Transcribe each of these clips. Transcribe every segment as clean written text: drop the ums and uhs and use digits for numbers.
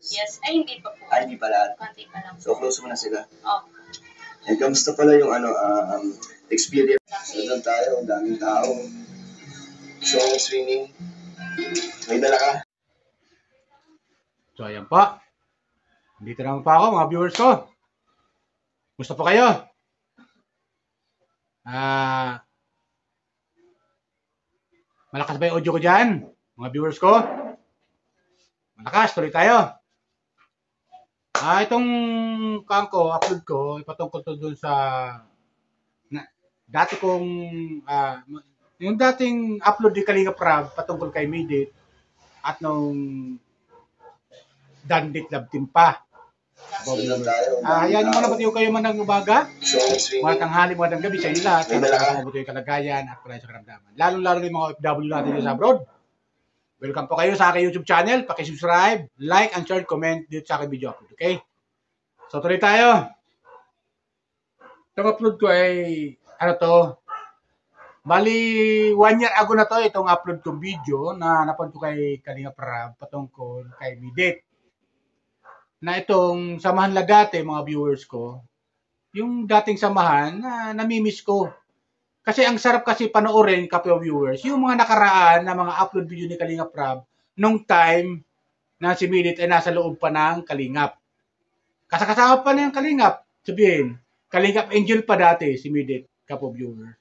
Yes. Ay, hindi pa po. Ay, hindi pa lahat. Konti pa lang. So, close mo na sila. Oh. And kamusta pala yung experience? So, doon tayo, ang daming tao. So, swimming. May dala ka? So, ayan pa. Dito naman pa ako, mga viewers ko. Gusto po kayo? Malakas ba yung audio ko dyan? Mga viewers ko? Malakas, tuloy tayo. Itong upload ko, ipatungkol to dun sa dati kong yung dating upload ni Kalinga Prab patungkol kay Midit at nung Dandit Love Team pa. Yan yung mga nabutiyo kayo man ng umaga, mga tanghali, mga ng gabi sa inyo lahat, sa mabuti yung kalagayan at pala sa karamdaman. Lalo-lalo yung mga OFW natin sa abroad. Welcome po kayo sa aking YouTube channel. Paki-subscribe, like, and share, comment dito sa aking video upload. Okay? So, tuloy tayo. Itong upload ko ay, bali, 1 year ago na to, itong upload kong video na napanood ko kay Kalinga Prab patungkol kay Midit. Na itong samahan lagate, mga viewers ko, yung dating samahan na namimiss ko. Kasi ang sarap kasi panoorin, kapwa viewers, yung mga nakaraan na mga upload video ni Kalinga Prab nung time na si Midit ay nasa loob pa ng Kalingap. Kasama pa na yung Kalingap. Sabihin, Kalingap Angel pa dati si Midit, kapwa viewers.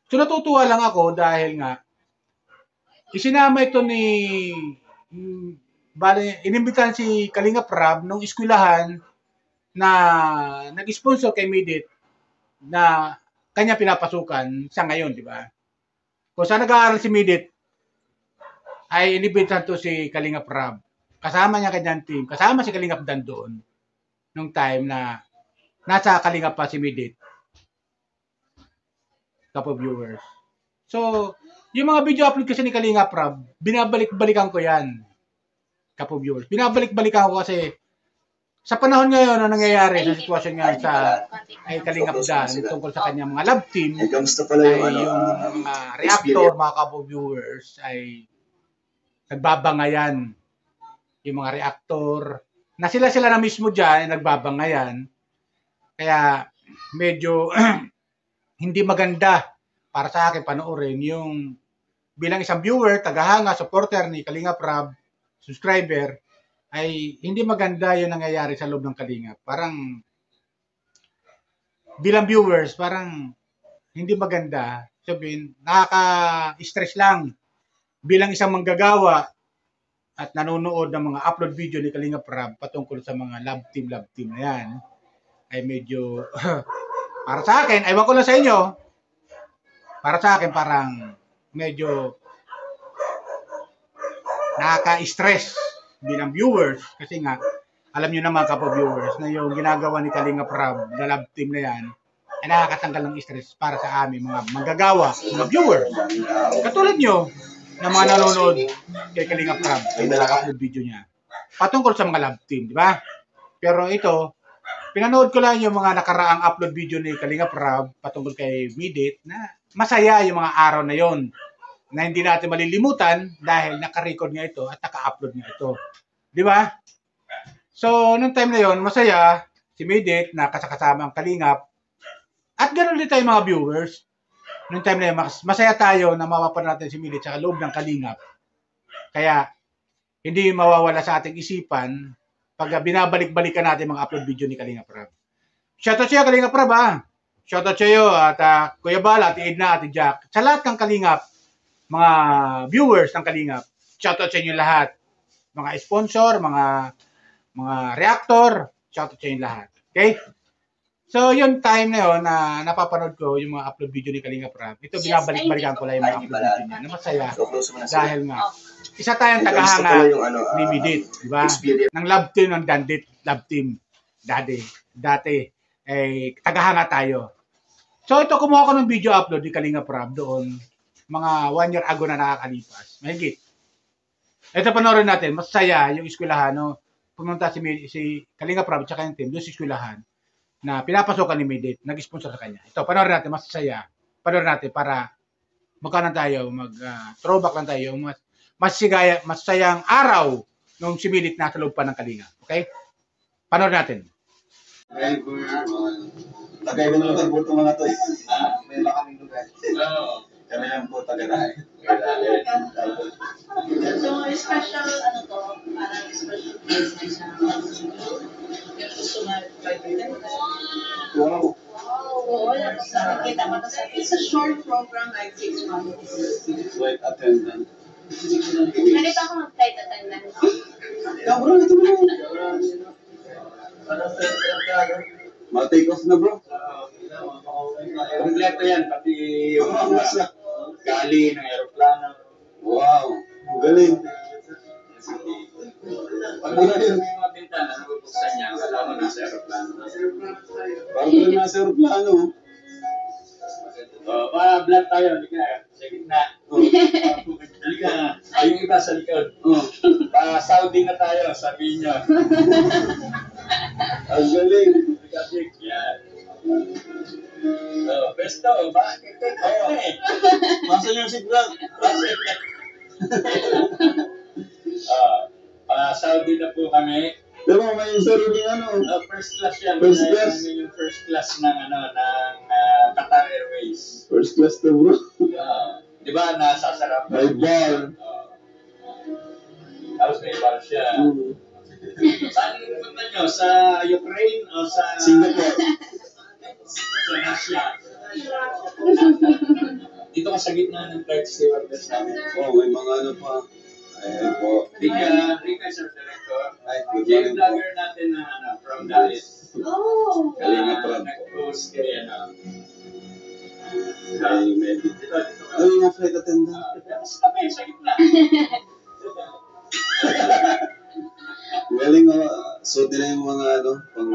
So natutuwa lang ako dahil nga, isinama ito ni... inimbitahan si Kalinga Prab nung eskwelahan na nag-sponsor kay Midit na kanya pinapasukan sa ngayon, di ba? Kung saan nag-aaral si Midit, ay inimbitahan to si Kalinga Prab. Kasama niya kanyang team, kasama si Kalinga Dan doon nung time na nasa Kalinga pa si Midit. Kapwa viewers. So, yung mga video upload kasi ni Kalinga Prab, binabalik-balikan ko yan. Kapwa viewers. Binabalik-balikan ko kasi sa panahon ngayon na nangyayari sa sitwasyon nga sa ay Kalinga Dan tungkol sa kanyang mga love team, ay yung mga reactor, mga kapwa viewers, ay nagbabangayan. Yung mga reactor, na sila na mismo dyan, ay nagbabangayan. Kaya medyo hindi maganda para sa akin panoorin yung bilang isang viewer, tagahanga, supporter ni Kalinga Prab, subscriber, ay hindi maganda yung nangyayari sa loob ng Kalingap. Parang, bilang viewers, parang hindi maganda. Sabihin, nakaka-stress lang. Bilang isang manggagawa at nanonood ng mga upload video ni Kalinga Prab patungkol sa mga love team na yan, ay medyo, para sa akin, aywan ko lang sa inyo, para sa akin, parang medyo nakaka-stress bilang viewers kasi nga alam niyo naman kapwa viewers na yung ginagawa ni Kalinga Prab na love team na yan ay nakakatanggal ng stress para sa amin mga manggagawa, mga viewers. Katulad nyo na mga nanonood kay Kalinga Prab ay naka-upload video niya patungkol sa mga love team, di ba? Pero ito, pinanood ko lang yung mga nakaraang upload video ni Kalinga Prab patungkol kay Midit na masaya yung mga araw na yon na hindi natin malilimutan dahil naka-record nga ito at naka-upload nga ito. Di ba? So, nung time na yon, masaya si Midit na kasama ang Kalingap. At ganoon din tayo mga viewers. Nung time na yun, masaya tayo na mapapanood natin si Midit sa loob ng Kalingap. Kaya, hindi mawawala sa ating isipan pag binabalik-balikan natin mga upload video ni Kalinga Prab. Shoutout siya, Kalinga Prab, ha? Shoutout sa iyo at Kuya Bal, Ate Edna, Ate Jack. Sa lahat ng Kalingap, mga viewers ng Kalingap, shoutout sa inyo lahat. Mga sponsor, mga reactor, shoutout sa inyo lahat. Okay? So, yung time na yun na napapanood ko yung mga upload video ni Kalinga Prab. Ito, binabalik-balikan ko lang yung mga upload video niya na masaya. Dahil nga, isa tayong tagahanga ni Midit, di ba? Ng love team ng Dandit Love Team. Dati, tagahanga tayo. So, ito, kumuha ko ng video upload ni Kalinga Prab doon. Mga 1 year ago na nakakalipas. Mahigit. Ito panoorin natin. Masaya yung eskwelahan. No? Pumunta si Kalinga Prab at yung team doon sa eskwelahan na pinapasokan ni Midit. Nag-sponsor sa kanya. Ito, panoorin natin. Masaya. Panoorin natin para magkanan tayo. Throwback lang tayo. Masayang araw nung similit na sa loob pa ng Kalinga. Okay? Panood natin. Tagay ko na lugar po itong mga to. May baka kaming lugar. Kami lang po tagarahay. So, special, ano to, parang special business na yung gusto na pag-ibig. Wow. Oo, nakikita mo to sa, it's a short program, like 6 months. Flight attendant. Ganito ako mag-flight attendant. Ikaw bro, ito bro. Ma-take off na bro. Kompleto yan, pati yung gali ng aeroplano. Wow. Ang galing. Pag yung mga bintana, nabubuksan niya, wala mo nasa aeroplano. Parang ka nasa aeroplano. Para vlog tayo, halika. Sa gitna. Halika. Ay, yung iba sa likod. Saudi na tayo, sabihin nyo. Ang galing. Yan. Besto, bakit kayo eh? Masa yung seatbelt. Saudi na po kami. Pero may sarili ano. First class yan. First class? Yung first class ng Qatar Airways. First class na bro. Di ba, nasasarap? May bar. Tapos may bar siya. Saan yung punta nyo? Sa Ukraine o sa Singapore. Sa Russia? Dito ka sa gitna ng flight stewardess namin. Oh, may mga ano pa. Ayan po. Rika, Sir Director. Ay, good Yung morning po. vlogger natin na from Dalit. Oh! Kalinga Prab po. Nag-post kay May medic. Dito ka. Ano yung flight attendant? Sa tabi, sa gitna. Galing so nila yung mga ano, pang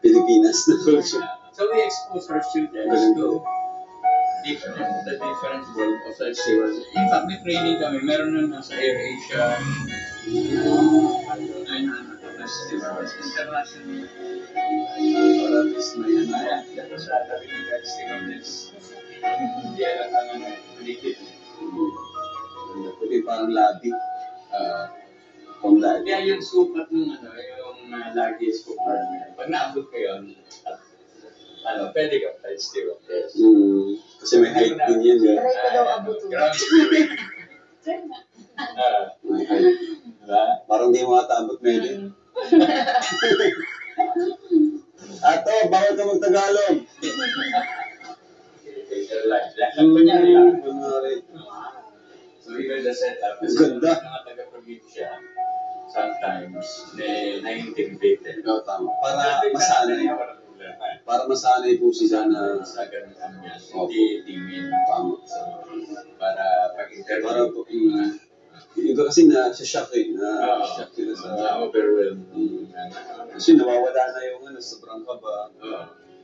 Pilipinas na culture. So we expose our students to the different world of flight stewardship. In fact, may training kami. Meron na nasa AirAsia. Flight stewardess international. Para at least may ano. Ayan, dito sa tabi ng flight stewardess. Hindi alam ang paligid. Pwede parang lobby. Pang lobby. Kaya yung sukat ng yung luggage compartment. Pag naabot ko yun, pwede ka flight stewardess. Kasi may height din yan. Try ko daw abutin. Ground May height. diba? Parang di mo ataabot medyo. Ato, bawal ka mag-Tagalog. Kunyari lang. Kunwari. So, even the setup, Ang ganda. mga taga-probinsya, sometimes, na-intimidate. Ikaw tama. Para masanay. Para masanay po sila na Sa ganun kami, Opo. hindi timid. tama. So, para pag-interview, Para po, yung iba kasi na sa shock eh. Na shock sila sa... overwhelmed. Kasi nawawala na yung ano, sobrang kaba.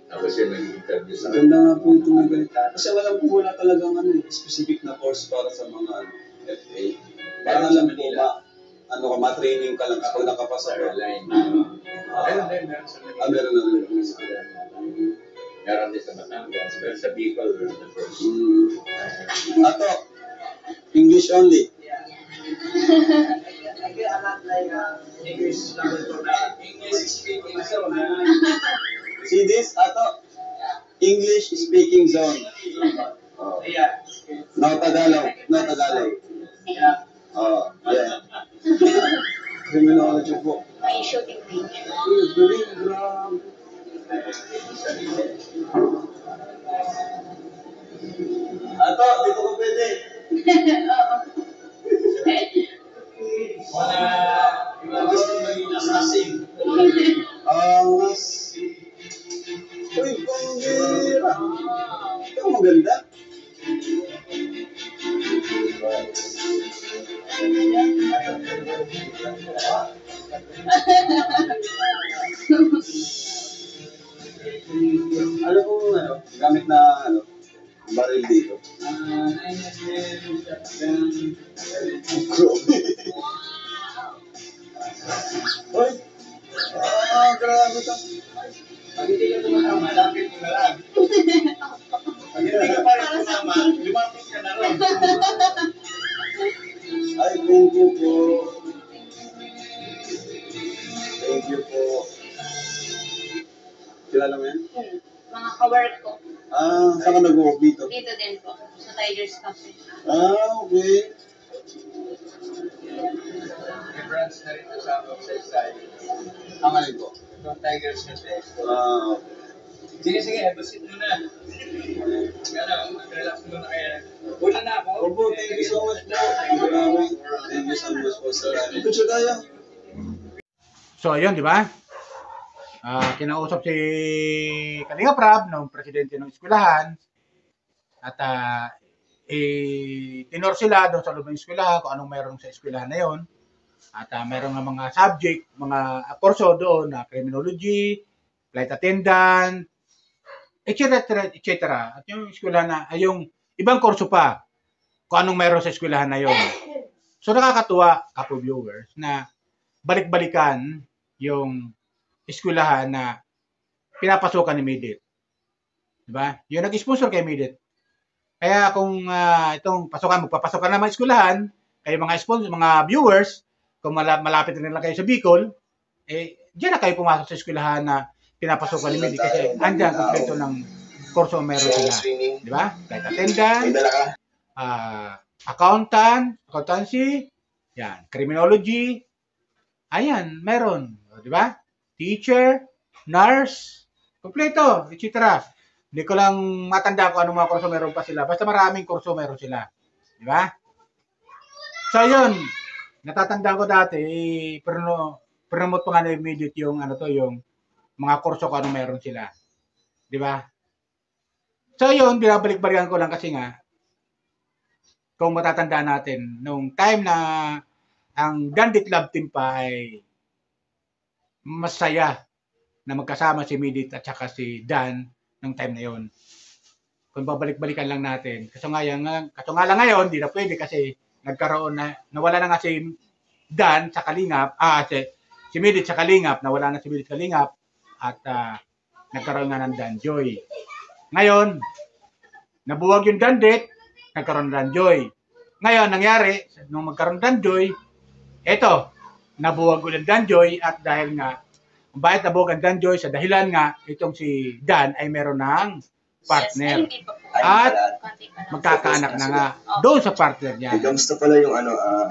Tapos yun nag-interview sa Ang ganda nga po ito may ganito. Kasi wala talagang ano, specific na course para sa mga ano, FA. Parang alam po ma-training ka lang kapag nakapasa ka. airline. Meron sa Manila. Meron na rin. Meron din sa Batangas. Pero sa Bicol, we're the first. Ato, English only. English speaking zone. See this, Ato? English speaking zone. Oh. No Tagalog. No Tagalog. Oh, yeah. Criminology po. May shooting range. Galing, grabe. Ato, dito ko pwede. Yung gusto maging assassin. Angas. Uy, pangira. Ito maganda. Ano kung gamit na baril dito? Hoy! Grabe ka. Pag hindi ka tumatama, lapit mo na lang. Pag hindi ka pa rin tumama, lumapit ka na rin. Ay, thank you po. Sige po. Kilala mo yan? Mga kawork ko. Saan ka nag-work dito? Dito din po. Sa Tigers Cafe. Okay. May branch na rin sa outside. Ang alin po? Itong Tigers kasi. Okay. Sige, basit mo na. Mag-relax muna kayo. Una na ako. Opo, thank you so much po. Thank you so much po sa picture tayo. So, ayun, di ba? Kinausap si Kalinga Prab, ng presidente ng eskwelahan. At tinor sila doon sa loob ng eskwelahan kung anong meron sa eskwelahan na yon. At meron nga mga subject, mga kurso doon na criminology, flight attendant, etc. At yung eskwelahan na, ay yung ibang kurso pa kung anong meron sa eskwelahan na yon. So nakakatuwa, Kapo viewers, na balik-balikan yung eskwelahan na pinapasukan ni Midit. Diba? Yung nag-sponsor kay Midit. Kaya kung itong magpapasukan ng mga eskwelahan, kayo mga sponsor, mga viewers, kung malapit rin lang kayo sa Bicol, diyan na kayo pumasok sa eskwelahan na pinapasukan ni Midit kasi andyan kompleto ng kurso meron sila. Diba? Flight attendant, May dala ka. accountancy, yan, criminology, ayan, meron. Diba? Teacher, nurse, kompleto, etc. Hindi ko lang matanda kung anong mga kurso meron pa sila. Basta maraming kurso meron sila. Di ba? So, yun. Natatanda ko dati, promote pa nga na immediate yung, yung mga kurso kung anong meron sila. Di ba? So, yun, binabalik-balikan ko lang kasi nga, kung matatanda natin, nung time na ang Dandit Love Team pa ay masaya na magkasama si Midit at saka si Dan nung time na yon. Kung babalik-balikan lang natin. Kaso nga lang ngayon, di na pwede kasi nagkaroon na, nawala na nga si Dan sa Kalingap, si Midit sa Kalingap, nawala na si Midit sa Kalingap at nagkaroon nga ng Dan Joy. Ngayon, nabuwag yung Dandit, nagkaroon ng Dan Joy. Ngayon, nangyari, nung magkaroon ng Dan Joy, eto, nabuwag ulit Dan Joy at dahil nga, kung bakit nabuwag ang Dan Joy, sa dahilan nga, itong si Dan ay meron ng partner. Yes, hindi pa po. At Konti pa lang. magkakaanak na nga doon sa partner niya. Kamusta pala yung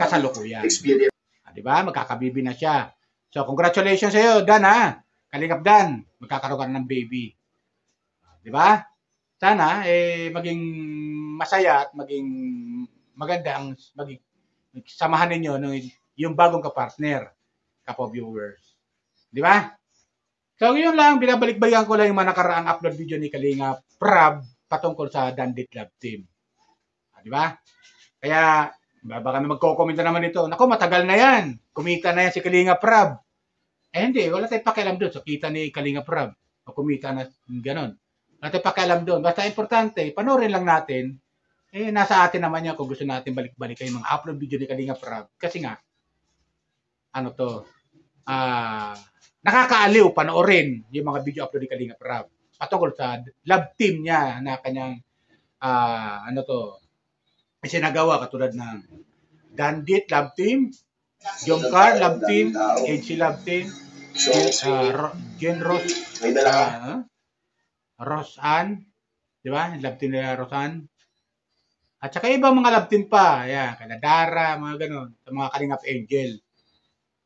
Kasalukuyan. experience? Diba? Magkakabibi na siya. So, congratulations sa iyo, Dan ha. Kalingap Dan, magkakaroon ka na ng baby. Diba? Sana, maging masaya at maging maganda ang maging samahan ninyo yung bagong kapartner, Kapo viewers. Di ba? So, yun lang, binabalik-balikan ko lang yung mga nakaraang upload video ni Kalinga Prab patungkol sa Dandit Love Team. Di ba? Kaya, baka may magko-comment na naman ito. Naku, matagal na yan. Kumita na yan si Kalinga Prab. Hindi, wala tayong pakialam doon. So, kita ni Kalinga Prab. O kumita na gano'n. Wala tayong pakialam doon. Basta importante, panoorin lang natin. Nasa atin naman yan kung gusto natin balik-balik yung mga upload video ni Kalinga Prab. Kasi nga, nakakaaliw panoorin yung mga video upload ni Kalinga Prab patungkol sa love team niya na kanyang isinagawa katulad ng Dandit Love Team, Jomcar Love Team, AC Love Team, Jen Rose, May dala ka. Roseanne, di ba? Love Team nila Roseanne. At saka ibang mga love team pa, ayan, Kanadara, mga ganun, sa mga Kalingap Angel.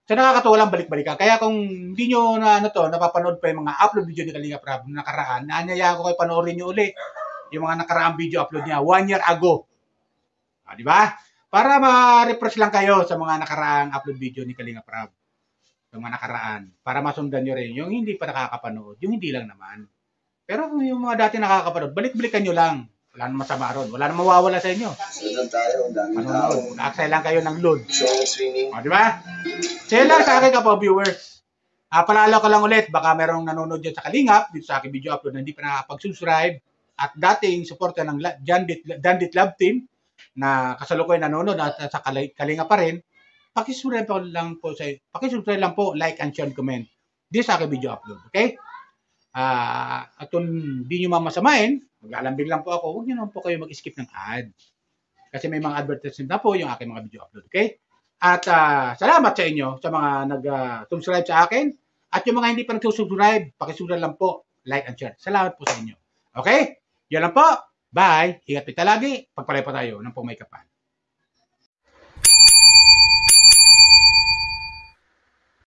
So nakakatuwa lang balik-balikan. Kaya kung hindi nyo napapanood pa yung mga upload video ni Kalinga Prab na nakaraan, naanyayaan ko kayo panoorin nyo uli yung mga nakaraang video upload niya 1 year ago. Di ba? Para ma-refresh lang kayo sa mga nakaraang upload video ni Kalinga Prab. Sa mga nakaraan. Para masundan nyo rin yung hindi pa nakakapanood. Yung hindi lang naman. Pero kung yung mga dati nakakapanood, balik-balikan nyo lang. Wala namang masama ron. Wala namang mawawala sa inyo. So, doon tayo. Ang daming tao. Mag-aksay lang kayo ng load. Show swimming. Di ba? Share lang sa akin Kapo viewers. Palalo ko lang ulit, baka merong nanonood dyan sa Kalingap, dito sa aking video upload na hindi pa nakakapag-subscribe. At dating supporter ng Dandit Love Team, na kasalukuyan nanonood at sa Kalingap pa rin, pakisubscribe lang po, like and share and comment dito sa aking video upload. Okay? At kung hindi nyo mamasamain, maglalambing lang po ako, huwag nyo naman po kayo mag-skip ng ad. Kasi may mga advertisement na po yung aking mga video upload. Okay? At salamat sa inyo sa mga nag-subscribe sa akin At yung mga hindi pa nagsusubscribe, pakisulat lang po, like and share. Salamat po sa inyo. Okay? Yan lang po. Bye. Ingat kita lagi. Pagpalay pa tayo ng pumay kapal.